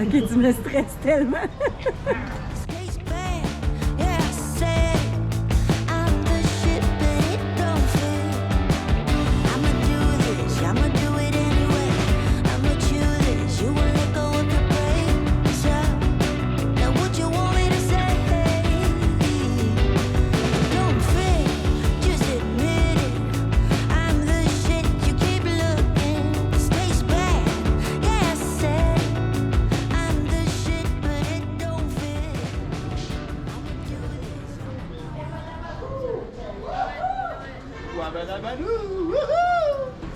Ok, tu me stresses tellement.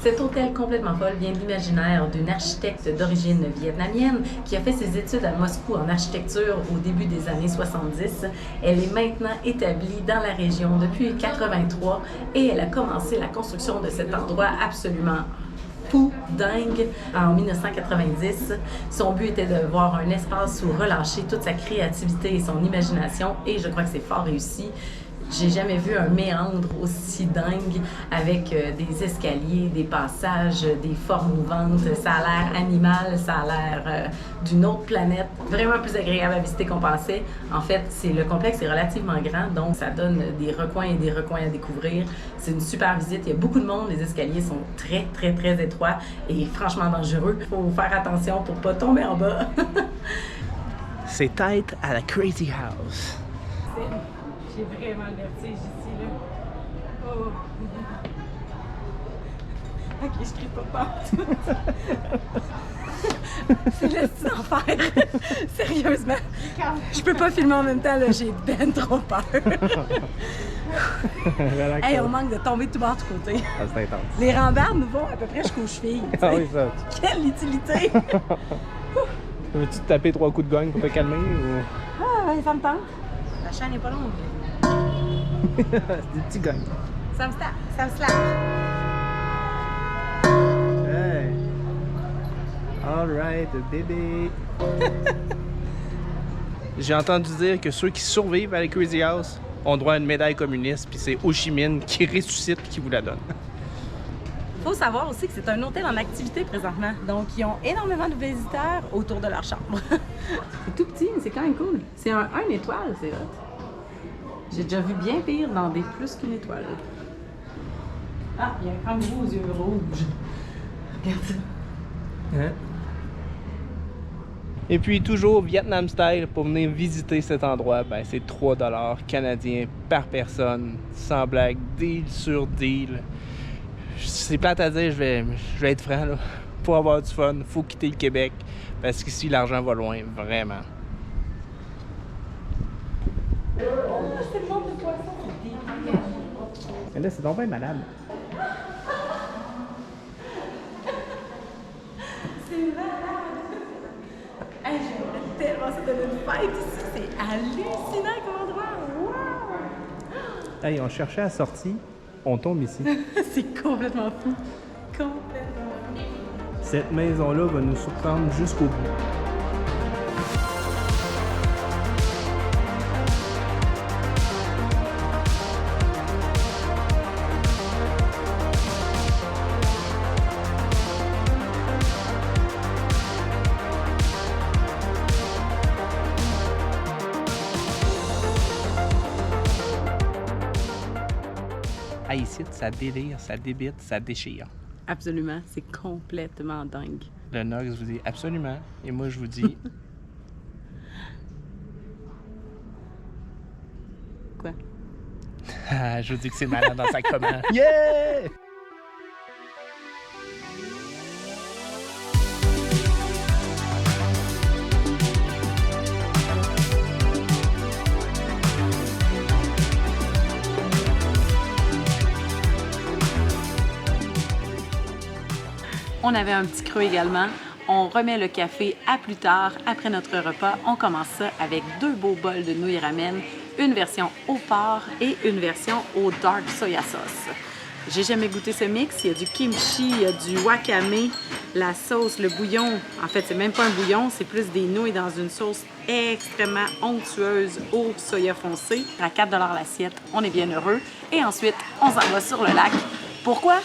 Cet hôtel complètement folle vient de l'imaginaire d'une architecte d'origine vietnamienne qui a fait ses études à Moscou en architecture au début des années 70. Elle est maintenant établie dans la région depuis 1983 et elle a commencé la construction de cet endroit absolument fou, dingue, en 1990. Son but était de voir un espace où relâcher toute sa créativité et son imagination et je crois que c'est fort réussi. J'ai jamais vu un méandre aussi dingue avec des escaliers, des passages, des formes mouvantes. Ça a l'air animal, ça a l'air d'une autre planète. Vraiment plus agréable à visiter qu'on pensait. En fait, le complexe est relativement grand, donc ça donne des recoins et des recoins à découvrir. C'est une super visite. Il y a beaucoup de monde. Les escaliers sont très, très, très étroits et franchement dangereux. Il faut faire attention pour pas tomber en bas. C'est tête à la Crazy House. J'ai vraiment le vertige ici, là. Oh! Ok, je crie pas partout. C'est le style d'enfer. Sérieusement. Je peux pas filmer en même temps, là. J'ai ben trop peur. Hey, on manque de tomber de tout bord, de côté. Ah, c'est intense. Les rambardes nous vont à peu près jusqu'aux chevilles. Ah oui, ça. Quelle utilité! Veux-tu te taper 3 coups de gagne pour te calmer ou... Ah, ouais, ça me tente. La chaîne n'est pas longue. C'est des petits gagnes. Ça me slap. Ça me slap. Hey! Alright, bébé! J'ai entendu dire que ceux qui survivent à la Crazy House ont droit à une médaille communiste, puis c'est Ho Chi Minh qui ressuscite qui vous la donne. Il faut savoir aussi que c'est un hôtel en activité présentement. Donc, ils ont énormément de visiteurs autour de leur chambre. C'est tout petit, mais c'est quand même cool. C'est un 1 étoile, c'est hot. J'ai déjà vu bien pire dans des plus qu'une étoile. Ah, il y a un kangourou aux yeux rouges. Regarde ça. Hein? Et puis, toujours Vietnam Style, pour venir visiter cet endroit, ben, c'est 3$ canadiens par personne, sans blague, deal sur deal. C'est plate à dire, je vais être franc, là. Pour avoir du fun, faut quitter le Québec, parce qu'ici, l'argent va loin, vraiment. C'est le monde de poisson. Mais là, c'est donc bien malade. C'est malade. Hey, j'aimerais tellement ça donner une fête ici. C'est hallucinant comme endroit. Wow! Hey, on cherchait la sortie, on tombe ici. C'est complètement fou. Complètement fou. Cette maison-là va nous surprendre jusqu'au bout. Ah, ici, ça délire, ça débite, ça déchire. Absolument, c'est complètement dingue. Le Nox vous dit absolument, et moi je vous dis... Quoi? Je vous dis que c'est malade dans sa commande. Yeah! On avait un petit creux également. On remet le café à plus tard, après notre repas. On commence ça avec 2 beaux bols de nouilles ramen, une version au porc et une version au dark soya sauce. J'ai jamais goûté ce mix. Il y a du kimchi, il y a du wakame, la sauce, le bouillon. En fait, c'est même pas un bouillon, c'est plus des nouilles dans une sauce extrêmement onctueuse au soya foncé. À 4$ l'assiette, on est bien heureux. Et ensuite, on s'en va sur le lac. Pourquoi?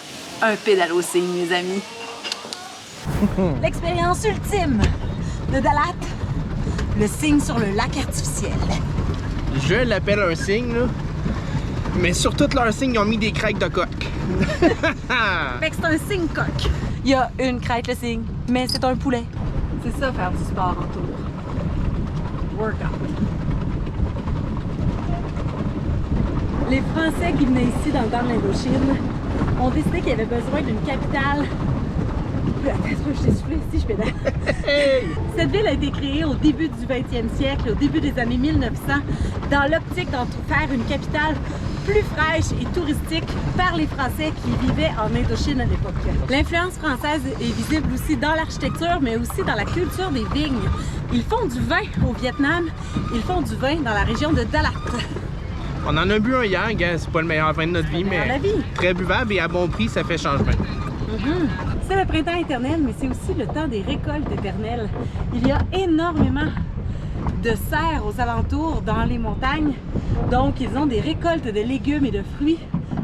Un pédalo-signe, mes amis. L'expérience ultime de Dalat, le signe sur le lac artificiel. Je l'appelle un signe, là. Mais sur toutes leurs signes, ils ont mis des crêtes de coq. Fait que c'est un signe coq. Il y a une crête, le signe, mais c'est un poulet. C'est ça, faire du sport en tour. Workout. Les Français qui venaient ici dans le temps de l'Indochine ont décidé qu'il y avait besoin d'une capitale. Attends, je t'ai soufflé si je pédale. Hey! Cette ville a été créée au début du 20e siècle, au début des années 1900, dans l'optique d'en faire une capitale plus fraîche et touristique par les Français qui vivaient en Indochine à l'époque. L'influence française est visible aussi dans l'architecture, mais aussi dans la culture des vignes. Ils font du vin au Vietnam, ils font du vin dans la région de Dalat. On en a bu un hier, gars. C'est pas le meilleur vin de notre vie, mais très buvable et à bon prix, ça fait changement. C'est le printemps éternel, mais c'est aussi le temps des récoltes éternelles. Il y a énormément de serres aux alentours, dans les montagnes. Donc, ils ont des récoltes de légumes et de fruits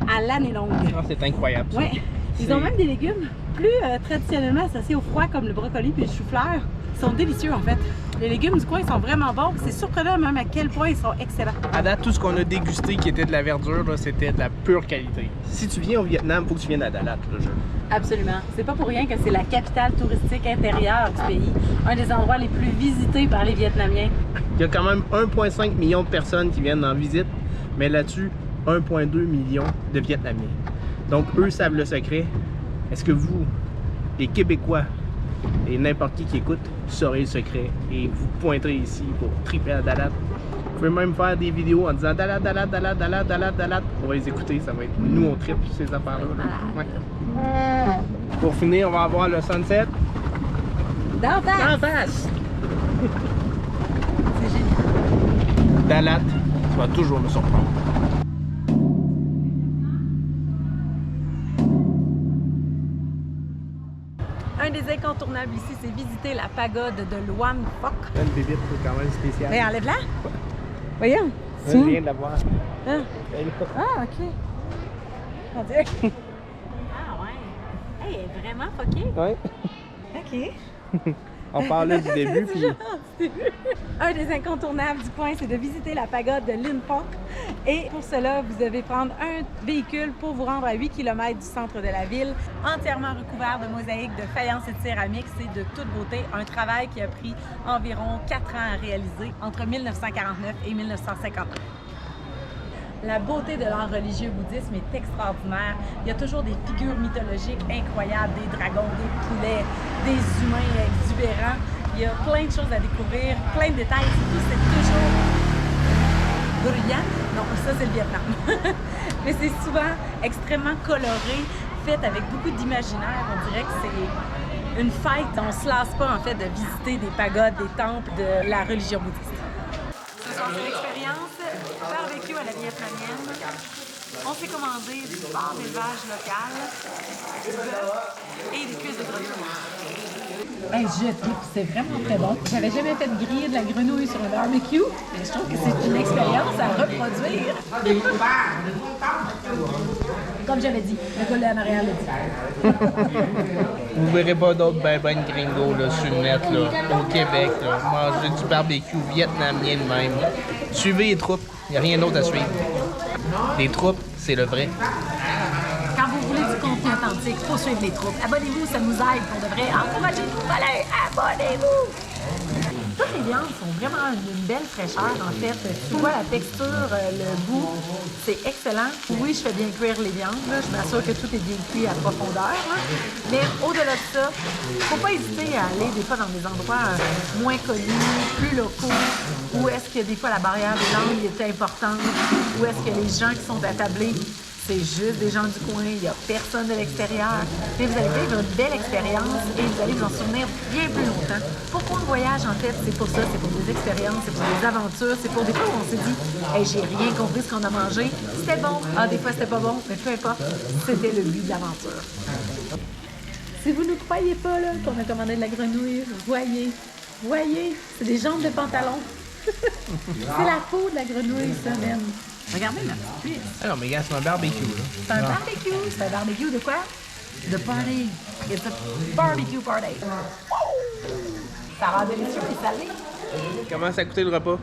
à l'année longue. Ah, c'est incroyable. Ça. Oui. Ils ont même des légumes plus traditionnellement associés au froid, comme le brocoli et le chou-fleur. Ils sont délicieux, en fait. Les légumes du coin sont vraiment bons. C'est surprenant même à quel point ils sont excellents. À date, tout ce qu'on a dégusté qui était de la verdure, c'était de la pure qualité. Si tu viens au Vietnam, il faut que tu viennes à Dalat. Là, Absolument. C'est pas pour rien que c'est la capitale touristique intérieure du pays. Un des endroits les plus visités par les Vietnamiens. Il y a quand même 1,5 million de personnes qui viennent en visite, mais là-dessus, 1,2 million de Vietnamiens. Donc, eux savent le secret. Est-ce que vous, les Québécois, et n'importe qui écoute, saurez le secret et vous pointerez ici pour triper à Dalat. Vous pouvez même faire des vidéos en disant Dalat, Dalat, Dalat, Dalat, Dalat, Dalat. On va les écouter, ça va être nous on tripe ces affaires-là. Ouais. Pour finir, on va avoir le sunset. D'en face! En face! C'est génial. Dalat, tu vas toujours me surprendre. Un des incontournables ici, c'est visiter la pagode de Luan Phoc. Là, une bébite, c'est quand même spécial. Mais enlève-la! Voyons! Je viens de la voir. Hein? Elle est là. Ah, ok. Mon Dieu! Ah, ouais! Hey, elle est vraiment foquée! Ouais. Ok. On parle là du début, puis... Un des incontournables du coin, c'est de visiter la pagode de Luan Phoc. Et pour cela, vous devez prendre un véhicule pour vous rendre à 8 km du centre de la ville, entièrement recouvert de mosaïques, de faïence et de céramique. C'est de toute beauté. Un travail qui a pris environ 4 ans à réaliser entre 1949 et 1959. La beauté de l'art religieux bouddhisme est extraordinaire. Il y a toujours des figures mythologiques incroyables, des dragons, des poulets, des humains exubérants. Il y a plein de choses à découvrir, plein de détails. Tout, c'est toujours brillant. Non, ça, c'est le Vietnam. Mais c'est souvent extrêmement coloré, fait avec beaucoup d'imaginaire. On dirait que c'est une fête. On ne se lasse pas, en fait, de visiter des pagodes, des temples de la religion bouddhiste. Ce soir, c'est l'expérience barbecue à la vietnamienne. On s'est commandé du porc d'élevage local, du bœuf et des cuisses de grenouille. Hey, je trouve que c'est vraiment très bon. J'avais jamais fait griller de la grenouille sur un barbecue, mais je trouve que c'est une expérience à reproduire. Comme j'avais dit, le gars là en arrière l'a dit. Vous verrez pas d'autres ben gringos là, sur le net, là, au Québec. Là. Manger du barbecue vietnamien de même. Suivez les troupes, il n'y a rien d'autre à suivre. Les troupes, c'est le vrai. Quand vous voulez du contenu authentique, il faut suivre les troupes. Abonnez-vous, ça nous aide pour de vrai. Encouragez-nous, allez, abonnez-vous! Toutes les viandes sont vraiment d'une belle fraîcheur, en fait. Tu vois la texture, le goût, c'est excellent. Oui, je fais bien cuire les viandes. Là. Je m'assure que tout est bien cuit à profondeur. Là. Mais au-delà de ça, il ne faut pas hésiter à aller des fois dans des endroits moins connus, plus locaux, où est-ce que des fois la barrière des langues est importante, où est-ce que les gens qui sont attablés, c'est juste des gens du coin, il n'y a personne de l'extérieur. Mais vous allez vivre une belle expérience et vous allez vous en souvenir bien plus longtemps. Pourquoi on voyage, en fait? C'est pour ça, c'est pour des expériences, c'est pour des aventures, c'est pour des fois où on s'est dit « Hey, j'ai rien compris ce qu'on a mangé. C'était bon. Ah, des fois, c'était pas bon. » Mais peu importe, c'était le but de l'aventure. Si vous ne croyez pas là qu'on a commandé de la grenouille, voyez, c'est des jambes de pantalon. C'est la peau de la grenouille, ça, même. Regardez ma petite cuisse. Ah non, mais gars, c'est un barbecue. Là. C'est un barbecue. C'est un barbecue de quoi? De party. It's a barbecue party. Ça a l'air délicieux et salé. Comment ça a coûté le repas?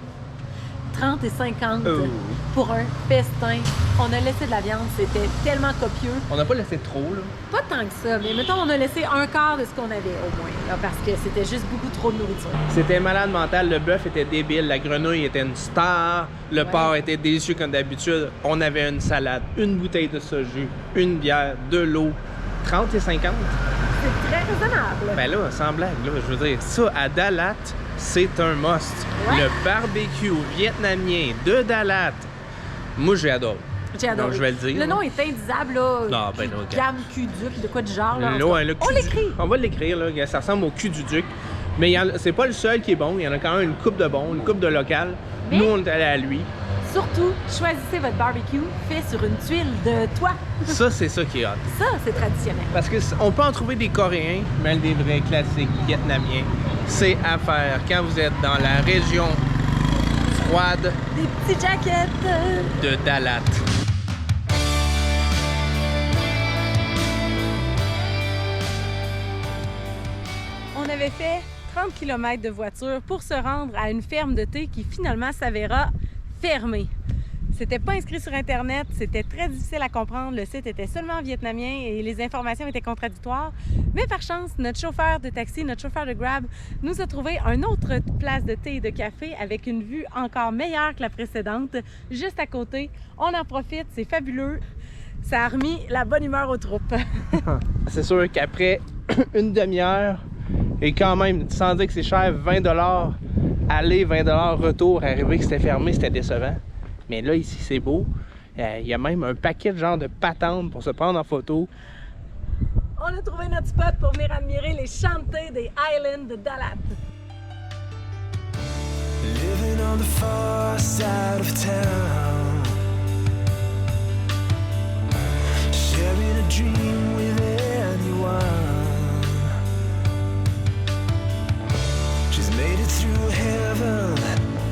30 et 50 Oh. pour un festin. On a laissé de la viande, c'était tellement copieux. On n'a pas laissé trop, là. Pas tant que ça, mais mettons, on a laissé un quart de ce qu'on avait au moins, là, parce que c'était juste beaucoup trop de nourriture. C'était malade mental. Le bœuf était débile. La grenouille était une star. Le porc était délicieux comme d'habitude. On avait une salade, une bouteille de soju, une bière, de l'eau. 30 et 50? C'est très raisonnable. Ben là, sans blague, là, je veux dire, ça, à Dalat, c'est un must. Ouais. Le barbecue vietnamien de Dalat, moi, j'ai adoré. J'ai adoré. Donc, je vais le dire. Le nom est indisable, là. Non, ben non, ok. Gamme Q-Duc, de quoi du genre, là. en tout Là, cas. le On cul du- l'écrit. On va l'écrire, là. Ça ressemble au cul du duc. Mais c'est pas le seul qui est bon. Il y en a quand même une coupe de bon, une coupe de local. Mais- Nous, on est allés à lui. Surtout, choisissez votre barbecue fait sur une tuile de toit. Ça, c'est ça qui est hot. Ça, c'est traditionnel. Parce qu'on peut en trouver des Coréens, mais des vrais classiques vietnamiens, c'est à faire quand vous êtes dans la région froide Des petites jaquettes. de Dalat. On avait fait 30 km de voiture pour se rendre à une ferme de thé qui finalement s'avéra fermée. C'était pas inscrit sur Internet, c'était très difficile à comprendre, le site était seulement vietnamien et les informations étaient contradictoires. Mais par chance, notre chauffeur de taxi, notre chauffeur de Grab, nous a trouvé une autre place de thé et de café avec une vue encore meilleure que la précédente, juste à côté. On en profite, c'est fabuleux. Ça a remis la bonne humeur aux troupes. C'est sûr qu'après une demi-heure, et quand même, sans dire que c'est cher, 20 aller, 20 retour, arriver que c'était fermé, c'était décevant. Mais là, ici, c'est beau. Il y a même un paquet de genre de patentes pour se prendre en photo. On a trouvé notre spot pour venir admirer les champs de thé des Highlands de Dalat. Living on the far side of town, sharing a dream with anyone. She's made it through heaven,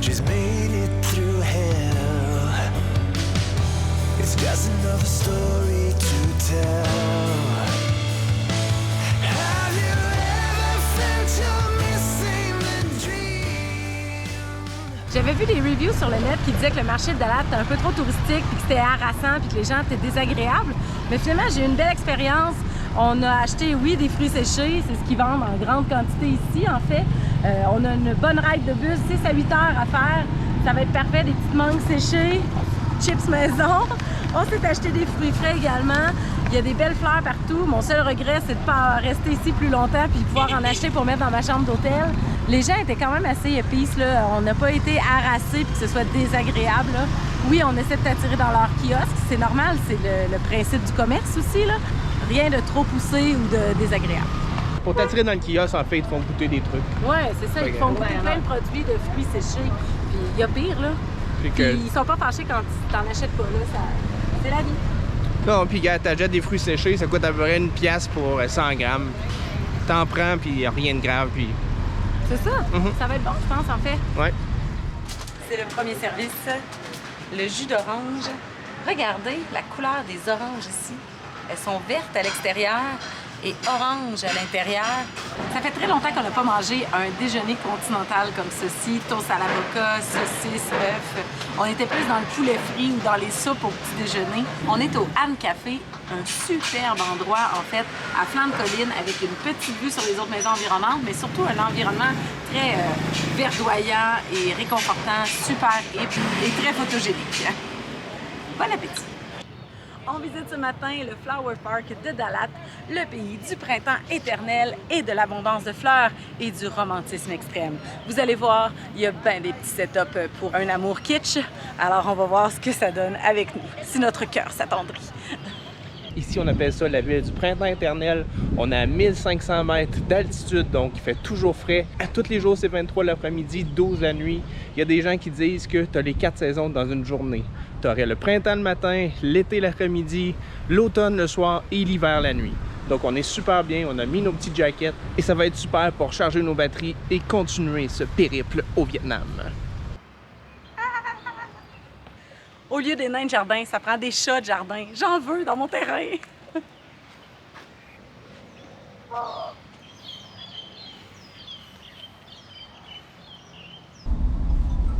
she's made it through hell. It's just another story to tell. Have you ever felt you're missing the dream? J'avais vu des reviews sur le net qui disaient que le marché de Dalat était un peu trop touristique, puis que c'était harassant, puis que les gens étaient désagréables. Mais finalement, j'ai eu une belle expérience. On a acheté, oui, des fruits séchés, c'est ce qu'ils vendent en grande quantité ici, en fait. On a une bonne ride de bus, 6 à 8 heures à faire. Ça va être parfait, des petites mangues séchées, chips maison. On s'est acheté des fruits frais également. Il y a des belles fleurs partout. Mon seul regret, c'est de ne pas rester ici plus longtemps puis pouvoir en acheter pour mettre dans ma chambre d'hôtel. Les gens étaient quand même assez épices, là. On n'a pas été harassés puis que ce soit désagréable, là. Oui, on essaie de t'attirer dans leur kiosque. C'est normal, c'est le principe du commerce aussi, là. Rien de trop poussé ou de désagréable. Pour t'attirer dans le kiosque, en fait, ils te font goûter des trucs. Ouais, c'est ça. Ils Ok. font goûter plein de produits de fruits séchés. Puis il y a pire, là. Puis Puis que... ils sont pas fâchés quand tu t'en achètes pas, là. C'est la vie. Non, puis gars, t'achètes des fruits séchés, ça coûte à peu près 1 pièce pour 100 grammes. T'en prends, puis y a rien de grave, puis... C'est ça. Ça va être bon, je pense, en fait. Ouais. C'est le premier service, le jus d'orange. Regardez la couleur des oranges ici. Elles sont vertes à l'extérieur et orange à l'intérieur. Ça fait très longtemps qu'on n'a pas mangé un déjeuner continental comme ceci. Toast à l'avocat, saucisse, œuf. On était plus dans le poulet frit ou dans les soupes au petit déjeuner. On est au Han Café, un superbe endroit en fait, à flanc de colline avec une petite vue sur les autres maisons environnantes, mais surtout un environnement très verdoyant et réconfortant, super et très photogénique. Bon appétit! On visite ce matin le Flower Park de Dalat, le pays du printemps éternel et de l'abondance de fleurs et du romantisme extrême. Vous allez voir, il y a bien des petits setups pour un amour kitsch. Alors on va voir ce que ça donne avec nous, si notre cœur s'attendrit. Ici, on appelle ça la ville du printemps éternel. On est à 1500 mètres d'altitude, donc il fait toujours frais. À tous les jours, c'est 23 l'après-midi, 12 la nuit. Il y a des gens qui disent que tu as les 4 saisons dans une journée. Tu aurais le printemps le matin, l'été l'après-midi, l'automne le soir et l'hiver la nuit. Donc on est super bien, on a mis nos petites jaquettes et ça va être super pour charger nos batteries et continuer ce périple au Vietnam. Au lieu des nains de jardin, ça prend des chats de jardin. J'en veux dans mon terrain.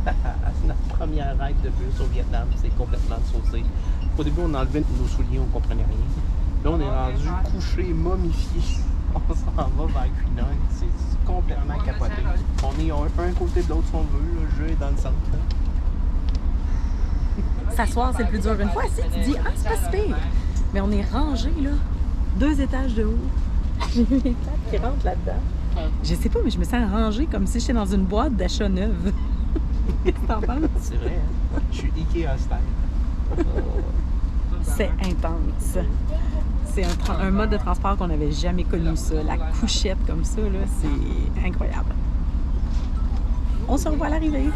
C'est notre première ride de bus au Vietnam, c'est complètement saucé. Au début, on enlevait nos souliers, on comprenait rien. Là, on est rendu couché, momifié. On s'en va vers Quinong. C'est complètement capoté. On est un côté de l'autre si on veut. Le jeu est dans le centre. S'asseoir, c'est le plus dur. Une fois assis, tu dis, ah, c'est pas si pire. Mais on est rangé, là, 2 étages de haut. J'ai eu les pattes qui rentrent là-dedans. Je sais pas, mais je me sens rangée comme si j'étais dans une boîte d'achat neuve. Qu'est-ce que t'en penses? C'est vrai, hein? Je suis Ikea style. C'est intense. C'est un mode de transport qu'on n'avait jamais connu, ça. La couchette comme ça, là, c'est incroyable. On se revoit à l'arrivée.